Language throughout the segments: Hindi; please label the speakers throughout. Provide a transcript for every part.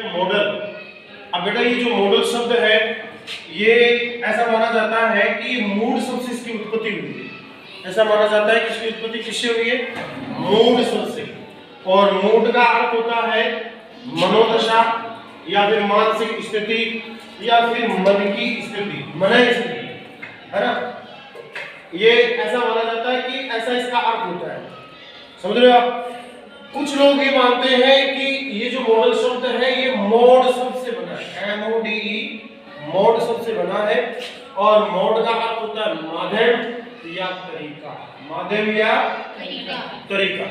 Speaker 1: मॉडल। अब बेटा ये जो मॉडल शब्द है ये ऐसा माना जाता है कि मूड शब्द से इसकी उत्पत्ति हुई है। ऐसा माना जाता है कि इसकी उत्पत्ति किससे हुई है? मूड शब्द से। और मूड का अर्थ होता है मनोदशा या फिर मानसिक स्थिति या फिर मन की स्थिति, मन स्थिति, है ना। ये ऐसा माना जाता है कि ऐसा इसका अर्थ होता है, समझ रहे हो आप। कुछ लोग ये मानते हैं कि ये जो मॉडल शब्द है ये मोड शब्द से बना है, MODE, मोड शब्द से बना है। और मोड का अर्थ होता है माध्यम या तरीका, माध्यम या तरीका।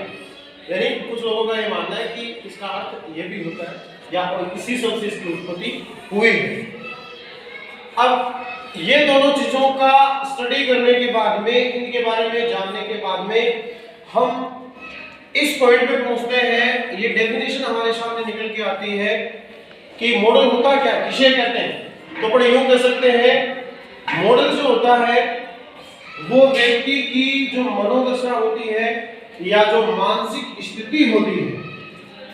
Speaker 1: यानी कुछ लोगों का ये मानना है कि इसका अर्थ ये भी होता है या इसी शब्द से इसकी उत्पत्ति हुई है। अब ये दोनों चीजों का स्टडी करने के बाद में, इनके बारे में जानने के बाद में हम इस पॉइंट पे पहुंचते हैं। ये डेफिनेशन हमारे सामने निकल के आती है कि मॉडल होता क्या, किसे कहते हैं। तो बड़े यूं कह सकते हैं मॉडल जो होता है वो व्यक्ति की जो मनोदशा होती है या जो मानसिक स्थिति होती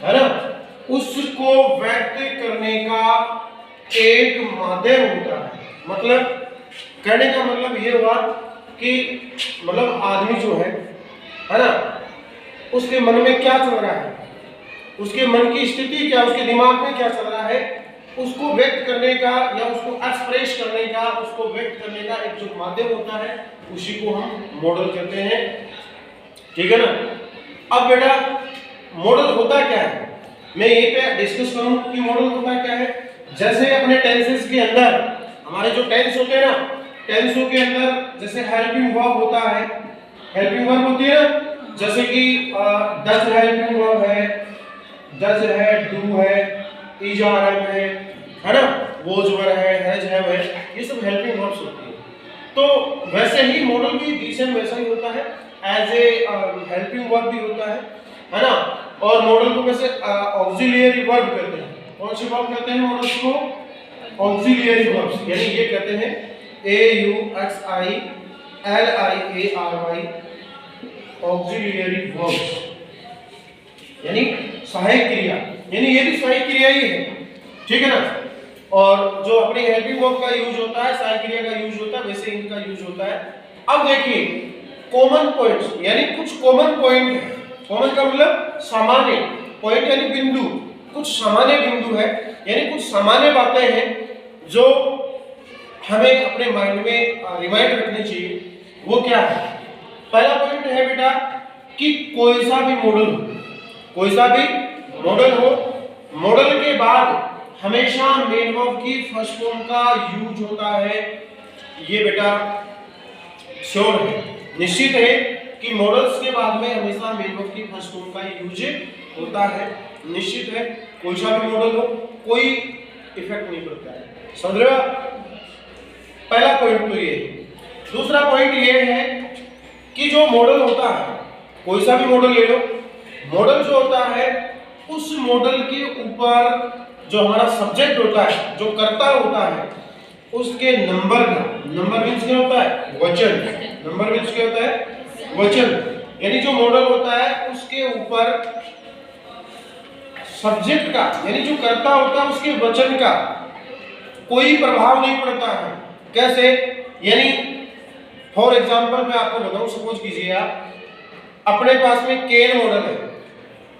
Speaker 1: है ना, उसको व्यक्त करने का एक माध्यम होता है। मतलब कहने का मतलब ये हुआ कि मतलब आदमी जो है ना, उसके मन में क्या चल रहा है, उसके मन की स्थिति क्या, उसके दिमाग में क्या चल रहा है, उसको व्यक्त करने का या उसको एक्सप्रेस करने का, उसको व्यक्त करने का एक जो माध्यम होता है उसी को हम मॉडल कहते हैं, ठीक है ना। अब बेटा मॉडल होता क्या है, मैं यहीं पे डिस्कस करूं कि मॉडल होता क्या है। जैसे अपने टेंसेस के अंदर हमारे जो टेंस होते हैं ना, टेंसों के अंदर जैसे हेल्पिंग वर्ब होता है, हेल्पिंग वर्ब होती है ना, जैसे कि डज हेल्पिंग वर्ब है, डज है, डू है, इज आर एम है ना, वोज वर है, हैव है, ये सब हेल्पिंग वर्ब्स होती है। तो वैसे ही मॉडल भी डिसेंट वैसा ही होता है, एज ए हेल्पिंग वर्ब भी होता है ना। और मॉडल को वैसे ऑक्सिलियरी वर्ब कहते हैं। कौन सी वर्ब कहते हैं मॉडल्स को? ऑक्सिलियरी वर्ब्स, यानी ये कहते हैं AUXILIARY, ऑक्सिलियरी वर्ब्स, यानी सहायक क्रिया, यानी ये भी सहायक क्रिया ही है, ठीक है ना। और जो अपनी हेल्पिंग वर्ब का यूज होता है, सहायक क्रिया का यूज होता है, वैसे इनका यूज होता है। अब देखिए कॉमन पॉइंट्स, यानी कुछ कॉमन पॉइंट है। कॉमन का मतलब सामान्य, पॉइंट यानी बिंदु, कुछ सामान्य बिंदु है, यानी कुछ सामान्य बातें हैं जो हमें अपने माइंड में रिमाइंड रखनी चाहिए। वो क्या है? पहला पॉइंट है बेटा कि कोई सा भी मॉडल हो, कोई सा भी मॉडल हो, मॉडल के बाद हमेशा मेन वर्ब की फर्स्ट फॉर्म का यूज होता है। ये बेटा श्योर है, निश्चित है कि मॉडल्स के बाद में हमेशा मेन वर्ब की फर्स्ट फॉर्म का यूज होता है, निश्चित है। कोई सा भी मॉडल हो कोई इफेक्ट नहीं पड़ता है, समझ रहे हो? पहला पॉइंट तो ये। दूसरा पॉइंट ये है कि जो मॉडल होता है, कोई सा भी मॉडल ले लो, मॉडल जो होता है उस मॉडल के ऊपर जो हमारा सब्जेक्ट होता है, जो कर्ता होता है, उसके नंबर का, नंबर मींस क्या होता है? वचन। नंबर मींस क्या होता है? वचन। यानी जो मॉडल होता है उसके ऊपर सब्जेक्ट का, यानी जो कर्ता होता है उसके वचन का कोई प्रभाव नहीं पड़ता है। कैसे? यानी फॉर एग्जांपल मैं आपको बताऊं, सपोज कीजिए आप अपने पास में केन मॉडल है,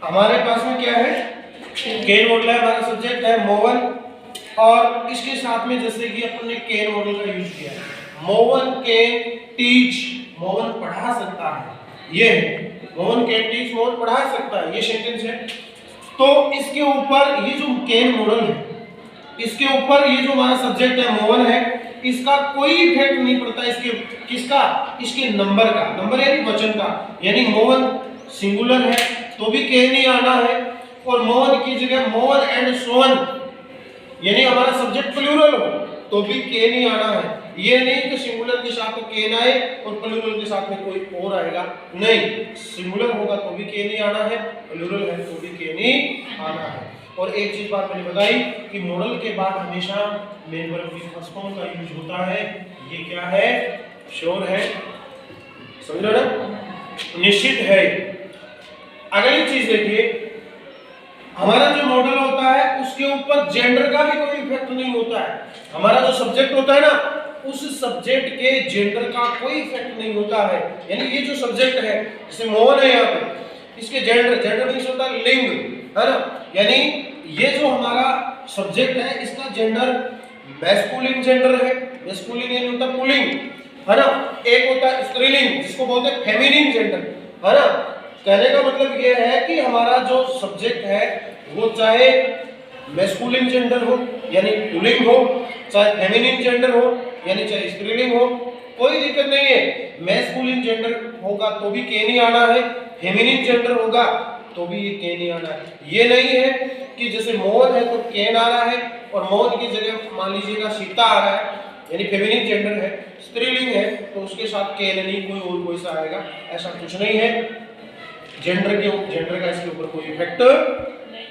Speaker 1: हमारे पास में क्या है? केन मॉडल है, हमारा सब्जेक्ट है मोवन, और इसके साथ में जैसे कि अपन ने केन मॉडल का यूज किया है, मोवन कैन टीच, मोवन पढ़ा सकता है, ये है मोवन कैन टीच, मोवन पढ़ा सकता है, ये सेंटेंस है। तो इसके ऊपर ये जो केन मॉडल है, इसके ऊपर ये जो हमारा सब्जेक्ट है मोवन है, इसका कोई इफेक्ट नहीं पड़ता। इसके किसका? इसके नंबर का, नंबर यानी वचन का। यानी मोवन सिंगुलर है तो भी के नहीं आना है, और मोवन की जगह मोवन एंड सोवन यानी हमारा सब्जेक्ट प्लूरल हो तो भी के नहीं आना है। ये नहीं कि सिंगुलर के साथ के ना आए और प्लूरल के साथ में कोई और आएगा, नहीं, सिंगुलर होगा तो भी के नहीं आना है, प्लूरल है तो भी के नहीं आना है। और एक चीज बात मैंने बताई कि मॉडल के बाद हमेशा मेन वर्ब की फर्स्ट फॉर्म का यूज होता है। ये क्या है? श्योर है, समझ रहे ना, निश्चित है। अगली चीज देखिए, हमारा जो मॉडल होता है उसके ऊपर जेंडर का भी कोई इफेक्ट नहीं होता है। हमारा जो सब्जेक्ट होता है ना, उस सब्जेक्ट के जेंडर का कोई इफेक्ट नहीं होता है। यानी ये जो सब्जेक्ट है, जैसे मोहन है यहाँ पे, इसके जेंडर मींस होता है लिंग, है ना। यानी ये जो हमारा सब्जेक्ट है इसका जेंडर मैस्कुलिन जेंडर है। मैस्कुलिन यानी होता है पुल्लिंग, है ना। एक होता है स्त्रीलिंग जिसको बोलते हैं फेमिनिन जेंडर, है ना। कहने का मतलब ये है कि हमारा जो सब्जेक्ट है वो चाहे मैस्कुलिन जेंडर हो यानी पुल्लिंग हो, चाहे फेमिनिन जेंडर हो यानी चाहे स्त्रीलिंग हो, कोई दिक्कत नहीं है। मैस्कुलिन जेंडर होगा तो भी के नहीं आना है, फेमिनिन जेंडर होगा तो भी ये के नहीं आना है। ये नहीं है कि जैसे मोहन है तो केन आ रहा है और मोहन की जगह मान लीजिएगा सीता आ रहा है, यानी फेमिनिन जेंडर है। स्त्रीलिंग है तो उसके साथ केन नहीं कोई और कोई सा आएगा, ऐसा कुछ नहीं है। जेंडर का इसके ऊपर कोई इफेक्ट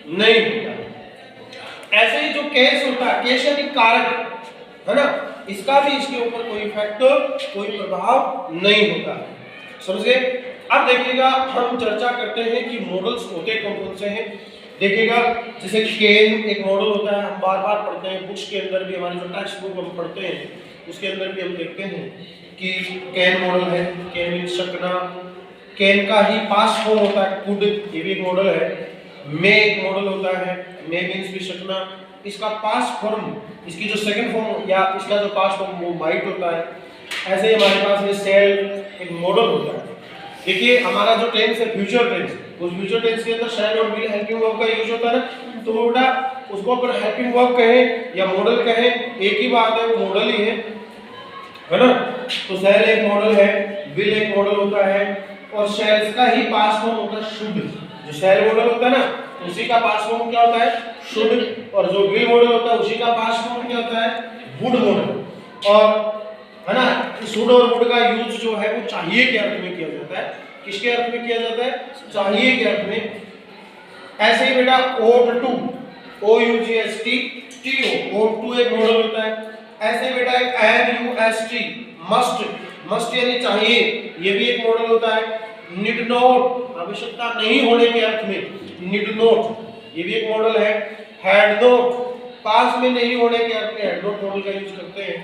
Speaker 1: नहीं होता। ऐसे ही जो केस होता है, केस यानी कारक, है ना, इसका भी इसके ऊपर कोई इफेक्ट कोई प्रभाव नहीं होता। समझे? अब देखिएगा हम चर्चा करते हैं कि मॉडल्स होते कौन कौन से हैं। देखिएगा जैसे केन एक मॉडल होता है, हम बार बार पढ़ते हैं, बुक्स के अंदर भी हमारे जो टेक्स्ट बुक हम पढ़ते हैं उसके अंदर भी हम देखते हैं कि कैन मॉडल है। कैन मींस शकना, कैन का ही पास्ट फॉर्म होता है कुड, ये भी एक मॉडल है। मे एक मॉडल होता है, मे मींस भी शकना, इसका पास्ट फॉर्म, इसकी जो सेकंड फॉर्म या इसका जो पास्ट फॉर्म वो माइट होता है। ऐसे ही हमारे पास में सेल एक मॉडल होता है। देखिए हमारा जो टेंस है फ्यूचर टेंस, उस फ्यूचर टेंस के अंदर शैल और विल हेल्पिंग वर्ब का यूज होता है ना, तो बेटा उसको अगर हेल्पिंग वर्ब कहें या मॉडल कहें एक ही बात है, वो मॉडल ही है ना। तो शैल एक मॉडल है, विल एक मॉडल होता है और शैल्स का ही पास्ट फॉर्म होता है शुड। जो शैल मॉडल होता है ना उसी का पास्ट फॉर्म क्या होता है शुड, और जो विल मॉडल होता है उसी का पास्ट फॉर्म क्या होता है वुड मॉडल। और है ना, शुड और वुड का यूज जो है वो चाहिए के अर्थ में किया जाता है। किसके अर्थ में किया जाता है? चाहिए के अर्थ में। ऐसे ही बेटा ought to, OUGHT TO, ought to एक मॉडल होता है। ऐसे बेटा एक MUST मस्ट, मस्ट यानी चाहिए, ये भी एक मॉडल होता है। नीड नॉट आवश्यकता नहीं होने के अर्थ में, नीड नॉट, ये भी एक मॉडल है। हैड नॉट पास में नहीं होने के अर्थ में हैड नॉट मॉडल का यूज करते हैं,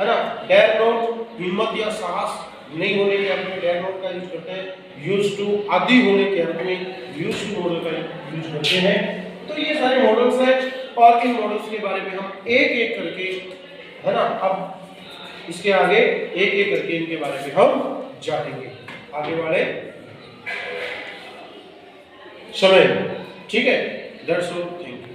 Speaker 1: है ना। डेयर नॉट हिम्मत या साहस नहीं होने के अर्थ में डेयर नॉट का यूज करते हैं। यूज टू आदि होने के अर्थ में यूज टू मॉडल का यूज करते हैं। तो ये सारे मॉडल्स हैं और इन मॉडल्स के बारे में हम एक एक करके, है ना, अब इसके आगे एक एक करके इनके बारे में हम जानेंगे आगे वाले समय। ठीक है, दैट्स ऑल, थैंक यू।